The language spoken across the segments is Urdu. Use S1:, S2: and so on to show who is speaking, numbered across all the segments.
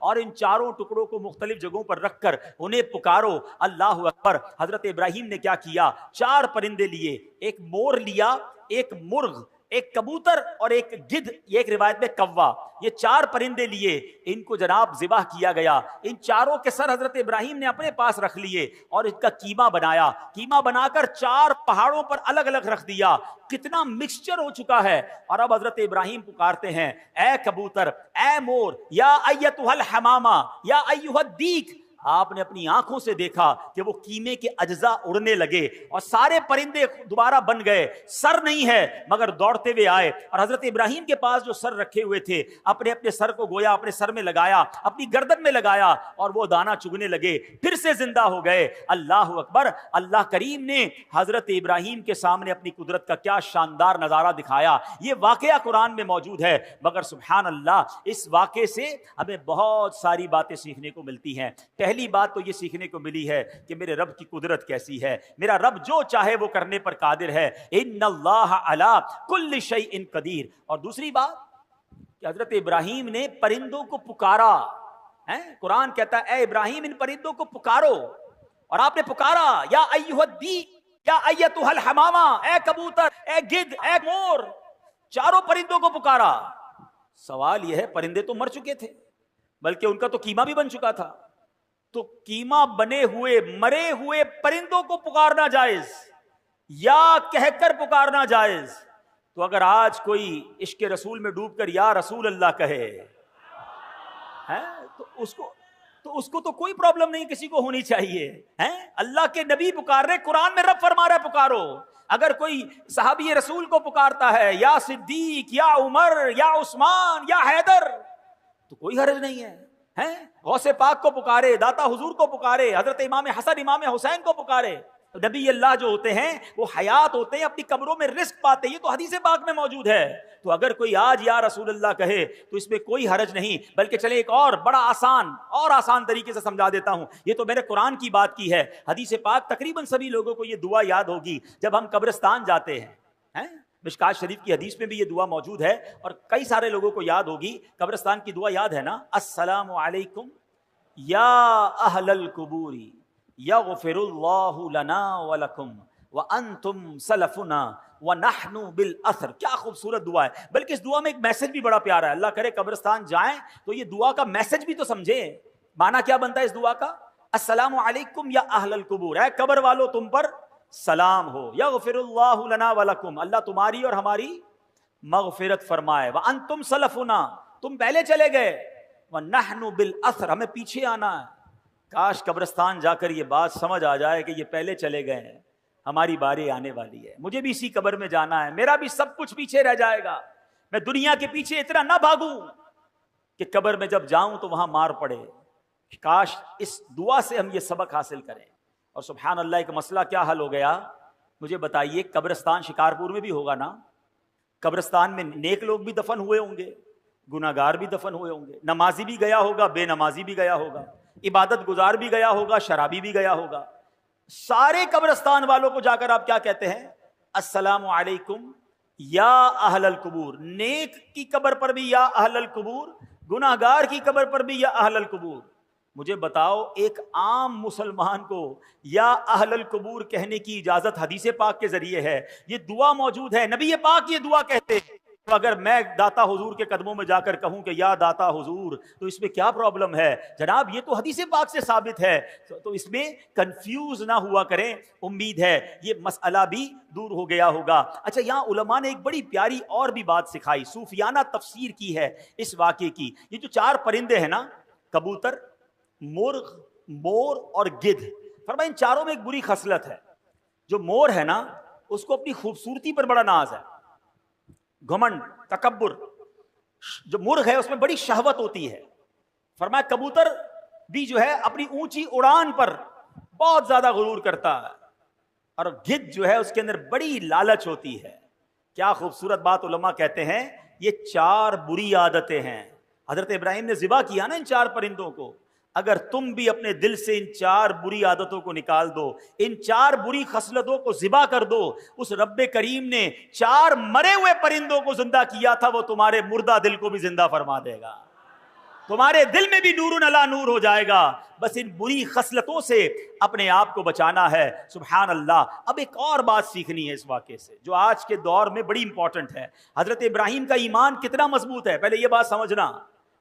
S1: اور ان چاروں ٹکڑوں کو مختلف جگہوں پر رکھ کر انہیں پکارو اللہ اکبر۔ حضرت ابراہیم نے کیا کیا؟ 4 پرندے لیے، ایک مور لیا، ایک مرغ، ایک کبوتر اور ایک گدھ، یہ ایک روایت میں کوا، یہ 4 پرندے لیے، ان کو جناب ذبح کیا گیا۔ ان چاروں کے سر حضرت ابراہیم نے اپنے پاس رکھ لیے اور اس کا قیمہ بنایا، قیمہ بنا کر 4 پہاڑوں پر الگ الگ رکھ دیا۔ کتنا مکسچر ہو چکا ہے، اور اب حضرت ابراہیم پکارتے ہیں اے کبوتر، اے مور، یا ایتھا الحمامہ، یا ایھا الدیک۔ آپ نے اپنی آنکھوں سے دیکھا کہ وہ قیمے کے اجزاء اڑنے لگے اور سارے پرندے دوبارہ بن گئے، سر نہیں ہے مگر دوڑتے ہوئے آئے، اور حضرت ابراہیم کے پاس جو سر رکھے ہوئے تھے اپنے اپنے سر کو گویا اپنے سر میں لگایا، اپنی گردن میں لگایا، اور وہ دانہ چگنے لگے، پھر سے زندہ ہو گئے۔ اللہ اکبر۔ اللہ کریم نے حضرت ابراہیم کے سامنے اپنی قدرت کا کیا شاندار نظارہ دکھایا۔ یہ واقعہ قرآن میں موجود ہے، مگر سبحان اللہ اس واقعے سے ہمیں بہت ساری باتیں سیکھنے کو ملتی ہیں۔ پہلی بات تو یہ سیکھنے کو ملی ہے کہ میرے رب کی قدرت کیسی ہے، میرا رب جو چاہے وہ کرنے پر قادر ہے، ان اللہ علی کل شیء قدیر۔ اور دوسری بات کہ حضرت ابراہیم نے پرندوں کو پکارا، قرآن کہتا ہے اے ابراہیم ان پرندوں کو پکارو، اور آپ نے پکارا یا ایھا الدیک، یا ایتھا الحمامہ، اے کبوتر، اے گدھ، اے مور، چاروں پرندوں کو پکارا۔ سوال یہ ہے پرندے تو مر چکے تھے، بلکہ ان کا تو قیمہ بھی بن چکا تھا، تو قیمہ بنے ہوئے مرے ہوئے پرندوں کو پکارنا جائز یا کہہ کر پکارنا جائز؟ تو اگر آج کوئی عشق رسول میں ڈوب کر یا رسول اللہ کہے تو اس کو تو کوئی پرابلم نہیں کسی کو ہونی چاہیے۔ اللہ کے نبی پکار رہے، قرآن میں رب فرما رہا ہے پکارو۔ اگر کوئی صحابی رسول کو پکارتا ہے یا صدیق یا عمر یا عثمان یا حیدر تو کوئی حرج نہیں ہے۔ غوث پاک کو پکارے، داتا حضور کو پکارے، حضرت امام حسن امام حسین کو پکارے۔ نبی اللہ جو ہوتے ہیں وہ حیات ہوتے ہیں، اپنی قبروں میں رزق پاتے ہیں، یہ تو حدیث پاک میں موجود ہے۔ تو اگر کوئی آج یا رسول اللہ کہے تو اس میں کوئی حرج نہیں، بلکہ چلے ایک اور بڑا آسان طریقے سے سمجھا دیتا ہوں۔ یہ تو میں نے قرآن کی بات کی ہے، حدیث پاک تقریباً سبھی لوگوں کو یہ دعا یاد ہوگی جب ہم قبرستان جاتے ہیں۔ مشکات شریف کی حدیث میں بھی یہ دعا موجود ہے اور کئی سارے لوگوں کو یاد ہوگی۔ قبرستان کی دعا یاد ہے نا، السلام علیکم یا اہل القبور یغفر اللہ لنا ولکم وانتم سلفنا ونحن بالاثر۔ کیا خوبصورت دعا ہے، بلکہ اس دعا میں ایک میسج بھی بڑا پیارا ہے۔ اللہ کرے قبرستان جائیں تو یہ دعا کا میسج بھی تو سمجھیں۔ معنی کیا بنتا ہے اس دعا کا؟ السلام علیکم یا اہل القبور، اے قبر والو تم پر سلام ہو، یغفر اللہ لنا ولکم، اللہ تمہاری اور ہماری مغفرت فرمائے، وانتم سلفنا، تم پہلے چلے گئے، ونحن بالاثر، ہمیں پیچھے آنا ہے۔ کاش قبرستان جا کر یہ بات سمجھ آ جائے کہ یہ پہلے چلے گئے ہیں، ہماری باری آنے والی ہے، مجھے بھی اسی قبر میں جانا ہے، میرا بھی سب کچھ پیچھے رہ جائے گا، میں دنیا کے پیچھے اتنا نہ بھاگوں کہ قبر میں جب جاؤں تو وہاں مار پڑے۔ کاش اس دعا سے ہم یہ سبق حاصل کریں۔ اور سبحان اللہ ایک مسئلہ کیا حل ہو گیا، مجھے بتائیے، قبرستان شکارپور میں بھی ہوگا نا؟ قبرستان میں نیک لوگ بھی دفن ہوئے ہوں گے، گناہگار بھی دفن ہوئے ہوں گے، نمازی بھی گیا ہوگا، بے نمازی بھی گیا ہوگا، عبادت گزار بھی گیا ہوگا، شرابی بھی گیا ہوگا۔ سارے قبرستان والوں کو جا کر آپ کیا کہتے ہیں؟ السلام علیکم یا اہل القبور، نیک کی قبر پر بھی یا اہل القبور، گناہگار کی قبر پر بھی یا اہل القبور۔ مجھے بتاؤ ایک عام مسلمان کو یا اہل القبور کہنے کی اجازت حدیث پاک کے ذریعے ہے، یہ دعا موجود ہے، نبی پاک یہ دعا کہتے ہیں۔ تو اگر میں داتا حضور کے قدموں میں جا کر کہوں کہ یا داتا حضور تو اس میں کیا پرابلم ہے؟ جناب یہ تو حدیث پاک سے ثابت ہے، تو اس میں کنفیوز نہ ہوا کریں، امید ہے یہ مسئلہ بھی دور ہو گیا ہوگا۔ اچھا، یہاں علماء نے ایک بڑی پیاری اور بھی بات سکھائی، صوفیانہ تفسیر کی ہے اس واقعے کی۔ یہ جو 4 پرندے ہیں نا، کبوتر، مرغ، مور اور گدھ، فرمایا ان چاروں میں ایک بری خصلت ہے۔ جو مور ہے نا اس کو اپنی خوبصورتی پر بڑا ناز ہے، گھمنڈ، تکبر۔ جو مرغ ہے اس میں بڑی شہوت ہوتی ہے۔ فرمایا کبوتر بھی جو ہے اپنی اونچی اڑان پر بہت زیادہ غرور کرتا ہے، اور گدھ جو ہے اس کے اندر بڑی لالچ ہوتی ہے۔ کیا خوبصورت بات علماء کہتے ہیں، یہ 4 بری عادتیں ہیں۔ حضرت ابراہیم نے ذبح کیا نا ان 4 پرندوں کو، اگر تم بھی اپنے دل سے ان 4 بری عادتوں کو نکال دو، ان 4 بری خصلتوں کو ذبح کر دو، اس رب کریم نے 4 مرے ہوئے پرندوں کو زندہ کیا تھا، وہ تمہارے مردہ دل کو بھی زندہ فرما دے گا۔ تمہارے دل میں بھی نور علی نور ہو جائے گا. بس ان بری خصلتوں سے اپنے آپ کو بچانا ہے. سبحان اللہ. اب ایک اور بات سیکھنی ہے اس واقعے سے جو آج کے دور میں بڑی امپورٹنٹ ہے. حضرت ابراہیم کا ایمان کتنا مضبوط ہے, پہلے یہ بات سمجھنا.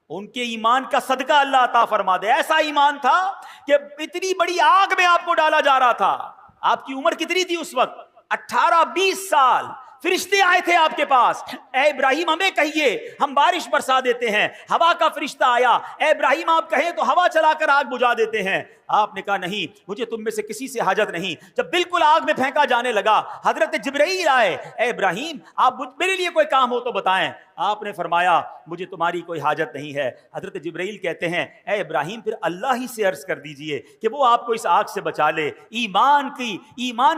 S1: ان کے ایمان کا صدقہ اللہ عطا فرما دے. ایسا ایمان تھا کہ اتنی بڑی آگ میں آپ کو ڈالا جا رہا تھا. آپ کی عمر کتنی تھی اس وقت؟ 18-20 سال. فرشتے آئے تھے آپ کے پاس, اے ابراہیم ہمیں کہیے ہم بارش برسا دیتے ہیں. ہوا کا فرشتہ آیا, اے ابراہیم آپ کہیں تو ہوا چلا کر آگ بجھا دیتے ہیں. آپ نے کہا نہیں, مجھے تم میں سے کسی سے حاجت نہیں. جب بالکل آگ میں پھینکا جانے لگا, حضرت جبرائیل آئے, اے ابراہیم آپ میرے لیے کوئی کام ہو تو بتائیں. آپ نے فرمایا مجھے تمہاری کوئی حاجت نہیں ہے. حضرت جبرائیل کہتے ہیں اے ابراہیم پھر اللہ ہی سے عرض کر دیجئے کہ وہ آپ کو اس آگ سے بچا لے. ایمان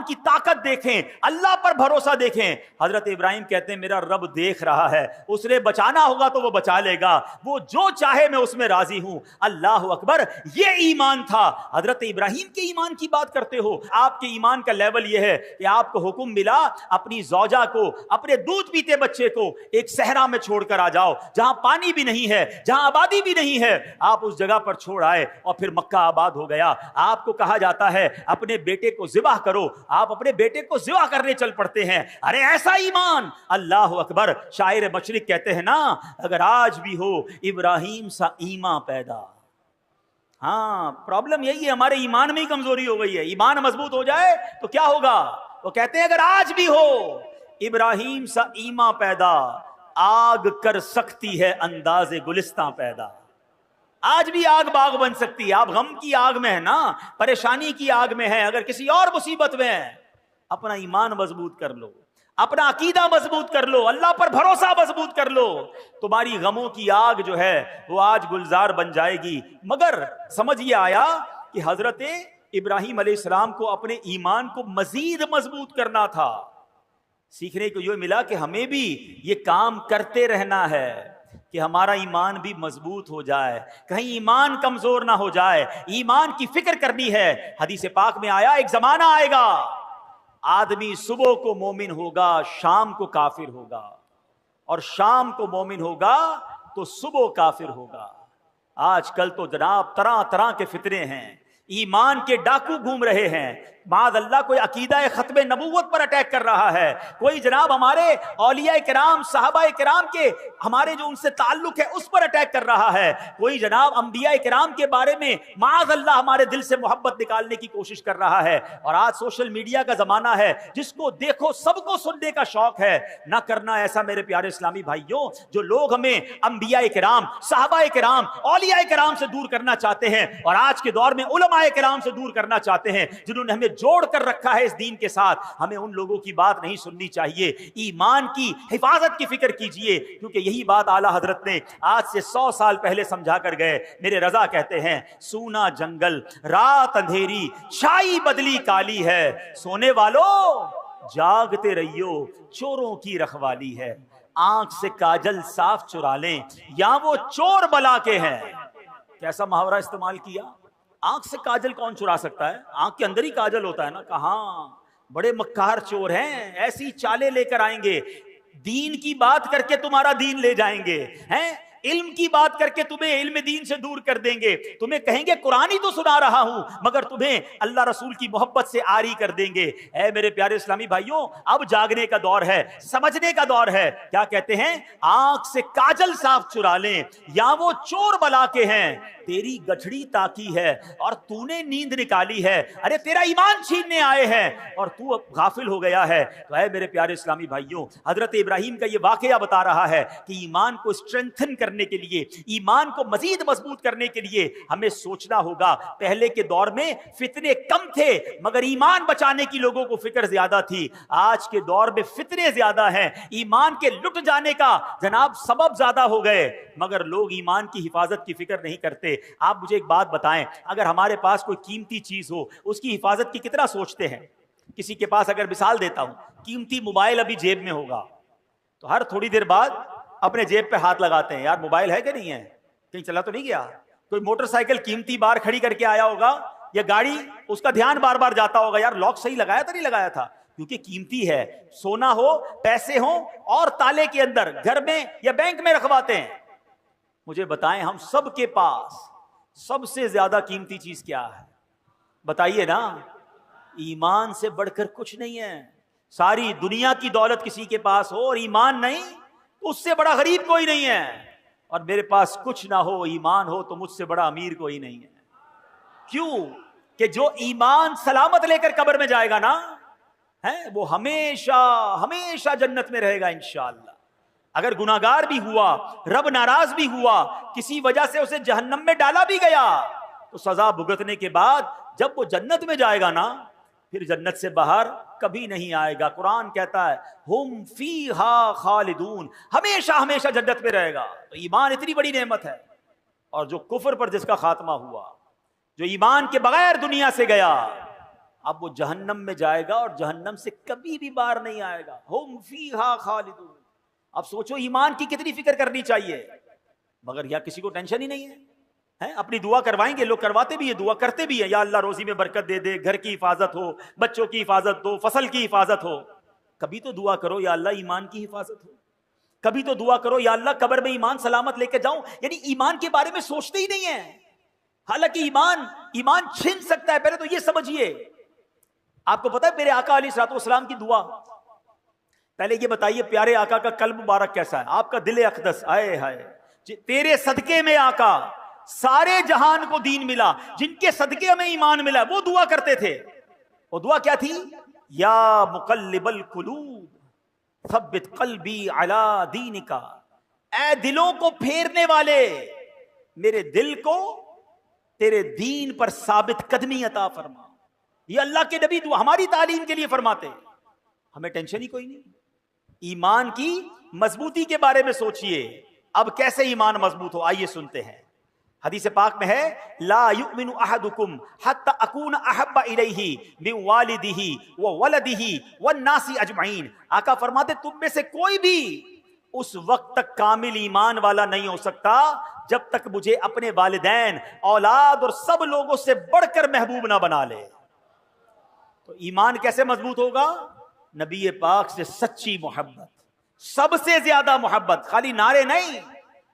S1: کی طاقت دیکھیں, اللہ پر بھروسہ دیکھیں. حضرت ابراہیم کہتے ہیں میرا رب دیکھ رہا ہے, اس نے بچانا ہوگا تو وہ بچا لے گا, وہ جو چاہے میں اس میں راضی ہوں. اللہ اکبر. یہ ایمان تھا. حضرت ابراہیم کے ایمان کی بات کرتے ہو, آپ کے ایمان کا لیول یہ ہے کہ آپ کو حکم ملا اپنی زوجہ کو, اپنے دودھ پیتے بچے کو ایک صحرا میں چھوڑ کر آ جاؤ جہاں پانی بھی نہیں ہے, جہاں آبادی بھی نہیں ہے. آپ اس جگہ پر چھوڑ آئے اور پھر مکہ آباد ہو گیا. آپ کو کہا جاتا ہے اپنے بیٹے کو ذبح کرو, آپ اپنے بیٹے کو ذبح کرنے چل پڑتے ہیں. ارے ایسا ایمان. اللہ اکبر. شاعر مشرق کہتے ہیں نا, اگر آج بھی ہو ابراہیم سا ایمان پیدا. ہاں پرابلم یہی ہے, ہمارے ایمان میں ہی کمزوری ہو گئی ہے. ایمان مضبوط ہو جائے تو کیا ہوگا؟ وہ کہتے ہیں اگر آج بھی ہو ابراہیم سا ایمان پیدا, آگ کر سکتی ہے انداز گلستان پیدا. آج بھی آگ باغ بن سکتی ہے. آپ غم کی آگ میں ہے نا, پریشانی کی آگ میں ہے, اگر کسی اور مصیبت میں ہے, اپنا ایمان مضبوط کر لو, اپنا عقیدہ مضبوط کر لو, اللہ پر بھروسہ مضبوط کر لو, تمہاری غموں کی آگ جو ہے وہ آج گلزار بن جائے گی. مگر سمجھ یہ آیا کہ حضرت ابراہیم علیہ السلام کو اپنے ایمان کو مزید مضبوط کرنا تھا. سیکھنے کو یہ ملا کہ ہمیں بھی یہ کام کرتے رہنا ہے کہ ہمارا ایمان بھی مضبوط ہو جائے, کہیں ایمان کمزور نہ ہو جائے. ایمان کی فکر کرنی ہے. حدیث پاک میں آیا ایک زمانہ آئے گا آدمی صبح کو مومن ہوگا, شام کو کافر ہوگا, اور شام کو مومن ہوگا تو صبح کافر ہوگا. آج کل تو جناب طرح طرح کے فتنے ہیں, ایمان کے ڈاکو گھوم رہے ہیں. معاذ اللہ کوئی عقیدہ ختم نبوت پر اٹیک کر رہا ہے, کوئی جناب ہمارے اولیاء کرام صحابہ کرام کے ہمارے جو ان سے تعلق ہے اس پر اٹیک کر رہا ہے, کوئی جناب انبیاء کرام کے بارے میں معاذ اللہ ہمارے دل سے محبت نکالنے کی کوشش کر رہا ہے. اور آج سوشل میڈیا کا زمانہ ہے, جس کو دیکھو سب کو سننے کا شوق ہے. نہ کرنا ایسا میرے پیارے اسلامی بھائیوں. جو لوگ ہمیں انبیاء کرام صحابہ کرام اولیاء کرام سے دور کرنا چاہتے ہیں, اور آج کے دور میں علماء کرام سے دور کرنا چاہتے ہیں, جنہوں نے ہمیں جوڑ کر رکھا ہے اس دین کے ساتھ, ہمیں ان لوگوں کی بات نہیں سننی چاہیے. ایمان کی حفاظت کی فکر کیجئے, کیونکہ یہی بات اعلیٰ حضرت نے آج سے 100 سال پہلے سمجھا کر گئے. میرے رضا کہتے ہیں سونا جنگل رات اندھیری چھائی بدلی کالی ہے, سونے والوں جاگتے رہیو چوروں کی رکھوالی ہے. آنکھ سے کاجل صاف چرا لیں یا وہ چور بلا کے ہیں. کیسا محاورہ استعمال کیا. آنکھ سے کاجل کون چرا سکتا ہے؟ آنکھ کے اندر ہی کاجل ہوتا ہے نا. کہاں بڑے مکار چور ہیں, ایسی چالیں لے کر آئیں گے, دین کی بات کر کے تمہارا دین لے جائیں گے, ہیں علم کی بات کر کے تمہیں علم دین سے دور کر دیں گے. تمہیں کہیں گے قرآن ہی تو سنا رہا ہوں, مگر تمہیں اللہ رسول کی محبت سے آری کر دیں گے. اے میرے پیارے اسلامی بھائیوں, اب جاگنے کا دور ہے, سمجھنے کا دور ہے. کیا کہتے ہیں؟ آنکھ سے کاجل صاف چرا لیں یا وہ چور بلا کے ہیں. تیری گٹھڑی تاکی ہے اور تو نے نیند نکالی ہے. ارے تیرا ایمان چھیننے آئے ہیں اور تو اب غافل ہو گیا ہے. تو اے میرے پیارے اسلامی بھائیوں, حضرت ابراہیم کا یہ واقعہ بتا رہا ہے کہ ایمان کو اسٹرینتھن کرنے کے لیے, ایمان کو مزید مضبوط کرنے کے لیے ہمیں سوچنا ہوگا. پہلے کے دور میں فتنے کم تھے مگر ایمان بچانے کی لوگوں کو فکر زیادہ تھی. آج کے دور میں فتنے زیادہ ہیں, ایمان کے لٹ جانے کا جناب سبب زیادہ ہو گئے, مگر لوگ ایمان کی حفاظت کی فکر نہیں کرتے. آپ مجھے ایک بات بتائیں, اگر ہمارے پاس کوئی قیمتی چیز ہو اس کی حفاظت کی کتنا سوچتے ہیں؟ کسی کے پاس اگر مثال دیتا ہوں, قیمتی موبائل ابھی جیب میں ہوگا تو ہر تھوڑی دیر بعد اپنے جیب پہ ہاتھ لگاتے ہیں, یار موبائل ہے کہ نہیں ہے, کہیں چلا تو نہیں گیا. کوئی موٹر سائیکل قیمتی بار کھڑی کر کے آیا ہوگا یا گاڑی, اس کا دھیان بار بار جاتا ہوگا, یار لاک صحیح لگایا تھا نہیں لگایا تھا, کیونکہ قیمتی ہے. سونا ہو, پیسے ہوں اور تالے کے اندر گھر میں یا بینک میں رکھواتے ہیں. مجھے بتائیں ہم سب کے پاس سب سے زیادہ قیمتی چیز کیا ہے؟ بتائیے نا. ایمان سے بڑھ کر کچھ نہیں ہے. ساری دنیا کی دولت کسی کے پاس ہو اور ایمان نہیں تو اس سے بڑا غریب کوئی نہیں ہے. اور میرے پاس کچھ نہ ہو ایمان ہو تو مجھ سے بڑا امیر کوئی نہیں ہے. کیوں؟ کہ جو ایمان سلامت لے کر قبر میں جائے گا نا وہ ہمیشہ ہمیشہ جنت میں رہے گا انشاءاللہ. اگر گناہگار بھی ہوا، رب ناراض بھی ہوا، کسی وجہ سے اسے جہنم میں ڈالا بھی گیا تو سزا بھگتنے کے بعد جب وہ جنت میں جائے گا نا پھر جنت سے باہر کبھی نہیں آئے گا. قرآن کہتا ہے ہم فیہا خالدون، ہمیشہ ہمیشہ جنت میں رہے گا. تو ایمان اتنی بڑی نعمت ہے. اور جو کفر پر جس کا خاتمہ ہوا، جو ایمان کے بغیر دنیا سے گیا، اب وہ جہنم میں جائے گا اور جہنم سے کبھی بھی باہر نہیں آئے گا. ہم فیہا خالدون. اب سوچو ایمان کی کتنی فکر کرنی چاہیے، مگر یا کسی کو ٹینشن ہی نہیں ہے. اپنی دعا کروائیں گے، لوگ کرواتے بھی ہیں، دعا کرتے بھی ہیں، یا اللہ روزی میں برکت دے دے، گھر کی حفاظت ہو، بچوں کی حفاظت ہو، فصل کی حفاظت ہو. کبھی تو دعا کرو یا اللہ ایمان کی حفاظت ہو. کبھی تو دعا کرو یا اللہ قبر میں ایمان سلامت لے کے جاؤں. یعنی ایمان کے بارے میں سوچتے ہی نہیں ہیں. حالانکہ ایمان چھن سکتا ہے. پہلے تو یہ سمجھیے، آپ کو پتا ہے میرے آقا علیہ الصلوۃ والسلام کی دعا؟ پہلے یہ بتائیے پیارے آقا کا قلب مبارک کیسا ہے، آپ کا دل اقدس. آئے ہائے تیرے صدقے میں آقا سارے جہان کو دین ملا، جن کے صدقے میں ایمان ملا وہ دعا کرتے تھے. وہ دعا کیا تھی؟ یا مقلب القلوب ثبت قلبی علی دینک. اے دلوں کو پھیرنے والے، میرے دل کو تیرے دین پر ثابت قدمی عطا فرما. یہ اللہ کے نبی دعا ہماری تعلیم کے لیے فرماتے. ہمیں ٹینشن ہی کوئی نہیں. ایمان کی مضبوطی کے بارے میں سوچئے. اب کیسے ایمان مضبوط ہو، آئیے سنتے ہیں. حدیث پاک میں ہے لا یؤمن احدکم حتی اکون احب الیہ من والدہ وولدہ والناس اجمعین. آقا فرماتے تم میں سے کوئی بھی اس وقت تک کامل ایمان والا نہیں ہو سکتا جب تک مجھے اپنے والدین، اولاد اور سب لوگوں سے بڑھ کر محبوب نہ بنا لے. تو ایمان کیسے مضبوط ہوگا؟ نبی پاک سے سچی محبت، سب سے زیادہ محبت. خالی نعرے نہیں،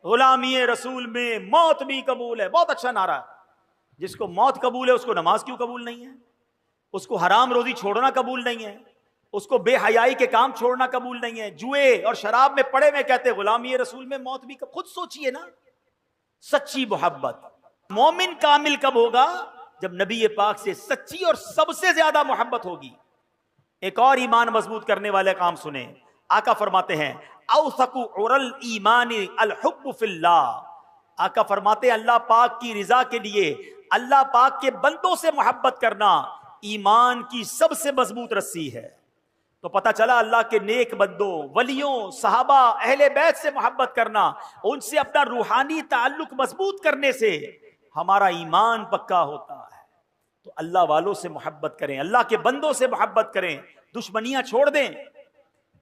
S1: غلامی رسول میں موت بھی قبول ہے. بہت اچھا نعرہ ہے. جس کو موت قبول ہے اس کو نماز کیوں قبول نہیں ہے؟ اس کو حرام روزی چھوڑنا قبول نہیں ہے؟ اس کو بے حیائی کے کام چھوڑنا قبول نہیں ہے؟ جوئے اور شراب میں پڑے میں کہتے غلامی رسول میں موت بھی خود سوچئے نا. سچی محبت. مومن کامل کب ہوگا؟ جب نبی پاک سے سچی اور سب سے زیادہ محبت ہوگی. ایک اور ایمان مضبوط کرنے والے کام سنیں. آقا فرماتے ہیں اوثق عر الایمان الحب فی اللہ. آقا فرماتے ہیں اللہ پاک کی رضا کے لیے اللہ پاک کے بندوں سے محبت کرنا ایمان کی سب سے مضبوط رسی ہے. تو پتہ چلا اللہ کے نیک بندوں، ولیوں، صحابہ، اہل بیت سے محبت کرنا، ان سے اپنا روحانی تعلق مضبوط کرنے سے ہمارا ایمان پکا ہوتا ہے. تو اللہ والوں سے محبت کریں، اللہ کے بندوں سے محبت کریں، دشمنیاں چھوڑ دیں.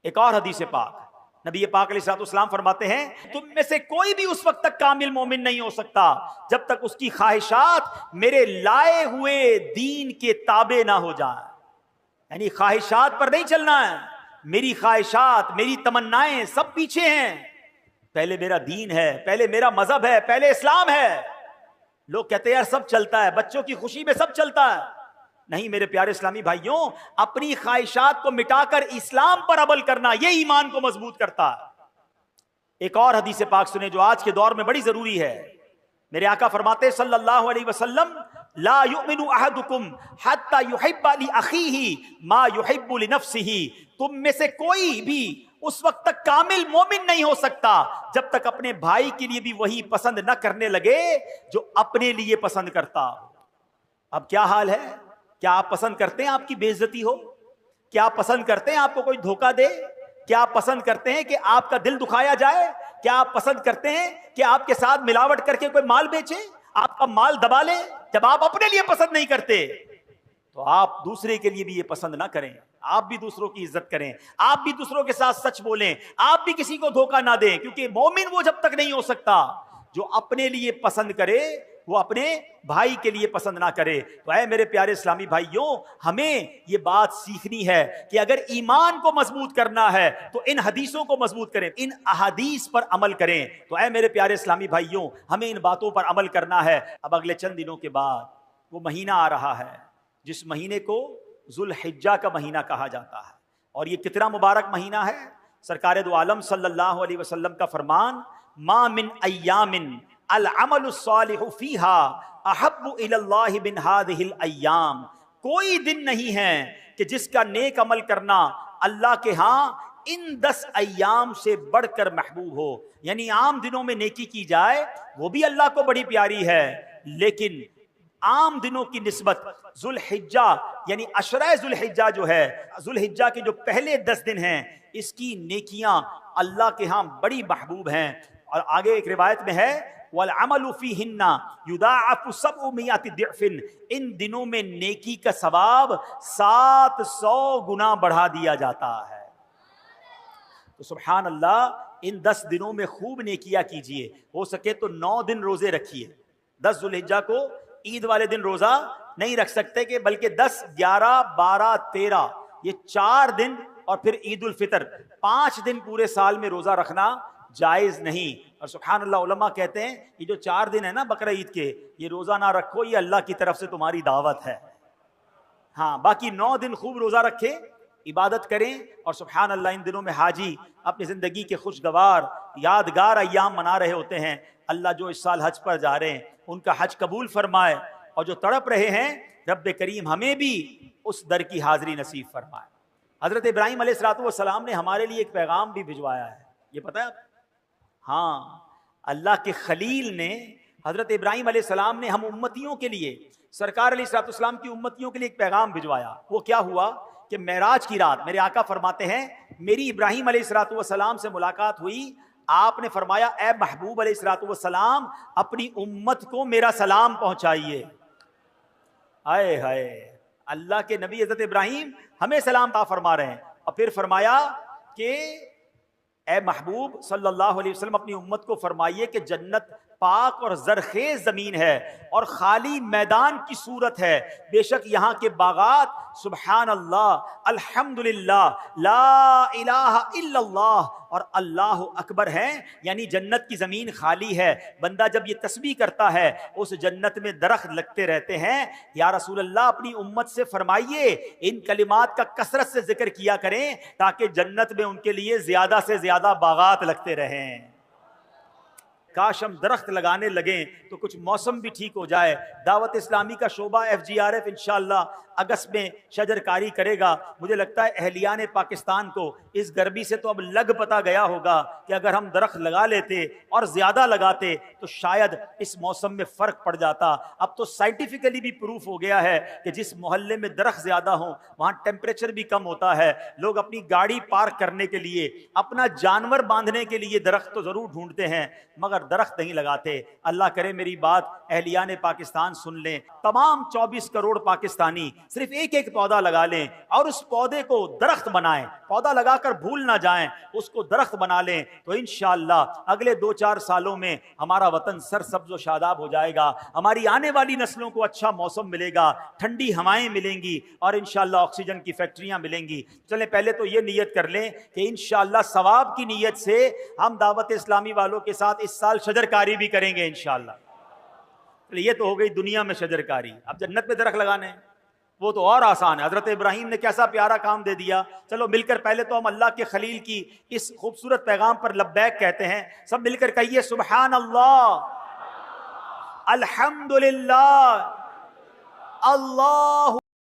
S1: ایک اور حدیث پاک نبی پاک علیہ الصلوۃ والسلام فرماتے ہیں تم میں سے کوئی بھی اس وقت تک کامل مومن نہیں ہو سکتا جب تک اس کی خواہشات میرے لائے ہوئے دین کے تابع نہ ہو جائیں. یعنی خواہشات پر نہیں چلنا ہے. میری خواہشات، میری تمنائیں سب پیچھے ہیں. پہلے میرا دین ہے، پہلے میرا مذہب ہے، پہلے اسلام ہے. لوگ کہتے ہیں یار سب چلتا ہے، بچوں کی خوشی میں سب چلتا ہے. نہیں میرے پیارے اسلامی بھائیوں، اپنی خواہشات کو مٹا کر اسلام پر عمل کرنا یہ ایمان کو مضبوط کرتا ہے. ایک اور حدیث پاک سنیں جو آج کے دور میں بڑی ضروری ہے. میرے آقا فرماتے صلی اللہ علیہ وسلم لا یؤمن احدکم حتی یحب لاخیہ ما یحب لنفسہ. تم میں سے کوئی بھی اس وقت تک کامل مومن نہیں ہو سکتا جب تک اپنے بھائی کے لیے بھی وہی پسند نہ کرنے لگے جو اپنے لیے پسند کرتا. اب کیا حال ہے؟ کیا آپ پسند کرتے ہیں آپ کی بے عزتی ہو؟ کیا آپ پسند کرتے ہیں آپ کو کوئی دھوکہ دے؟ کیا آپ پسند کرتے ہیں کہ آپ کا دل دکھایا جائے؟ کیا آپ پسند کرتے ہیں کہ آپ کے ساتھ ملاوٹ کر کے کوئی مال بیچے، آپ کا مال دبا لے؟ جب آپ اپنے لیے پسند نہیں کرتے تو آپ دوسرے کے لیے بھی یہ پسند نہ کریں. آپ بھی دوسروں کی عزت کریں، آپ بھی دوسروں کے ساتھ سچ بولیں، آپ بھی کسی کو دھوکہ نہ دیں. کیونکہ مومن وہ جب تک نہیں ہو سکتا جو اپنے لیے پسند کرے وہ اپنے بھائی کے لیے پسند نہ کرے۔ تو اے میرے پیارے اسلامی بھائیوں، ہمیں یہ بات سیکھنی ہے کہ اگر ایمان کو مضبوط کرنا ہے تو ان حدیثوں کو مضبوط کریں، ان احادیث پر عمل کریں۔ تو اے میرے پیارے اسلامی بھائیوں، ہمیں ان باتوں پر عمل کرنا ہے۔ اب اگلے چند دنوں کے بعد وہ مہینہ آ رہا ہے جس مہینے کو ذوالحجہ کا مہینہ کہا جاتا ہے، اور یہ کتنا مبارک مہینہ ہے۔ سرکار دو عالم صلی اللہ علیہ وسلم کا فرمان، ما من ایام العمل الصالح فیہا احب الی اللہ من ہذہ الایام، کوئی دن نہیں ہے کہ جس کا نیک عمل کرنا اللہ کے ہاں ان 10 ایام سے بڑھ کر محبوب ہو۔ یعنی عام دنوں میں نیکی کی جائے وہ بھی اللہ کو بڑی پیاری ہے، لیکن عام دنوں کی نسبت ذوالحجہ یعنی عشرہ ذوالحجہ جو ہے، ذوالحجہ کے جو پہلے 10 دن ہیں، اس کی نیکیاں اللہ کے ہاں بڑی محبوب ہیں۔ اور آگے ایک روایت میں ہے، وَالْعَمَلُ فِيهِنَّ يُضَاعَفُ 700 ضِعْفٍ، ان دنوں میں نیکی کا ثواب 700 گنا بڑھا دیا جاتا ہے۔ تو سبحان اللہ، ان 10 دنوں میں خوب نیکیاں کیجئے، ہو سکے تو 9 دن روزے رکھیے۔ 10 ذوالحجہ کو عید والے دن روزہ نہیں رکھ سکتے کہ بلکہ 10، 11، 12، 13 یہ 4 دن، اور پھر عید الفطر 5 دن پورے سال میں روزہ رکھنا جائز نہیں۔ اور سبحان اللہ، علماء کہتے ہیں یہ جو 4 دن ہے نا بقرہ عید کے، یہ روزہ نہ رکھو، یہ اللہ کی طرف سے تمہاری دعوت ہے۔ ہاں، باقی 9 دن خوب روزہ رکھیں، عبادت کریں، اور سبحان اللہ ان دنوں میں حاجی اپنی زندگی کے خوشگوار یادگار ایام منا رہے ہوتے ہیں۔ اللہ جو اس سال حج پر جا رہے ہیں ان کا حج قبول فرمائے، اور جو تڑپ رہے ہیں رب کریم ہمیں بھی اس در کی حاضری نصیب فرمائے۔ حضرت ابراہیم علیہ السلام نے ہمارے لیے ایک پیغام بھی بھجوایا ہے، یہ پتہ ہے آپ؟ ہاں، اللہ کے خلیل نے، حضرت ابراہیم علیہ السلام نے ہم امتیوں کے لیے، سرکار علیہ السلام کی امتیوں کے لیے ایک پیغام بھجوایا۔ وہ کیا ہوا کہ معراج کی رات میرے آقا فرماتے ہیں میری ابراہیم علیہ السلام سے ملاقات ہوئی، آپ نے فرمایا اے محبوب علیہ السلام اپنی امت کو میرا سلام پہنچائیے۔ آئے ہائے، اللہ کے نبی حضرت ابراہیم ہمیں سلام عطا فرما رہے ہیں، اور پھر فرمایا کہ اے محبوب صلی اللہ علیہ وسلم اپنی امت کو فرمائیے کہ جنت پاک اور زرخیز زمین ہے اور خالی میدان کی صورت ہے، بے شک یہاں کے باغات سبحان اللہ، الحمدللہ، لا الہ الا اللہ اور اللہ اکبر ہیں، یعنی جنت کی زمین خالی ہے۔ بندہ جب یہ تسبیح کرتا ہے اس جنت میں درخت لگتے رہتے ہیں۔ یا رسول اللہ اپنی امت سے فرمائیے ان کلمات کا کثرت سے ذکر کیا کریں تاکہ جنت میں ان کے لیے زیادہ سے زیادہ باغات لگتے رہیں۔ کاش ہم درخت لگانے لگیں تو کچھ موسم بھی ٹھیک ہو جائے۔ دعوت اسلامی کا شعبہ FGRF انشاءاللہ اگست میں شجر کاری کرے گا۔ مجھے لگتا ہے اہلیان پاکستان کو اس گرمی سے تو اب لگ پتا گیا ہوگا کہ اگر ہم درخت لگا لیتے اور زیادہ لگاتے تو شاید اس موسم میں فرق پڑ جاتا۔ اب تو سائنٹیفکلی بھی پروف ہو گیا ہے کہ جس محلے میں درخت زیادہ ہوں وہاں ٹیمپریچر بھی کم ہوتا ہے۔ لوگ اپنی گاڑی پارک کرنے کے لیے، اپنا جانور باندھنے کے لیے درخت تو ضرور ڈھونڈتے ہیں مگر درخت نہیں لگاتے۔ اللہ کرے میری بات اہلیان پاکستان سن لیں، تمام 24 کروڑ پاکستانی صرف ایک ایک پودا لگا لیں اور اس پودے کو درخت بنائیں۔ پودا لگا کر بھول نہ جائیں، اس کو درخت بنا لیں تو انشاءاللہ اگلے 2-4 سالوں میں ہمارا وطن سرسبز و شاداب ہو جائے گا، ہماری آنے والی نسلوں کو اچھا موسم ملے گا، ٹھنڈی ہوائیں ملیں گی اور انشاءاللہ آکسیجن کی فیکٹریاں ملیں گی۔ چلیں پہلے تو یہ نیت کر لیں کہ انشاءاللہ ثواب کی نیت سے ہم دعوت اسلامی والوں کے ساتھ اس سال شجر کاری بھی کریں گے انشاءاللہ۔ یہ تو ہو گئی دنیا میں شجر کاری، اب جنت میں درخت لگانے ہیں وہ تو اور آسان ہے۔ حضرت ابراہیم نے کیسا پیارا کام دے دیا۔ چلو مل کر پہلے تو ہم اللہ کے خلیل کی اس خوبصورت پیغام پر لبیک کہتے ہیں، سب مل کر کہیے سبحان اللہ، الحمدللہ، اللہ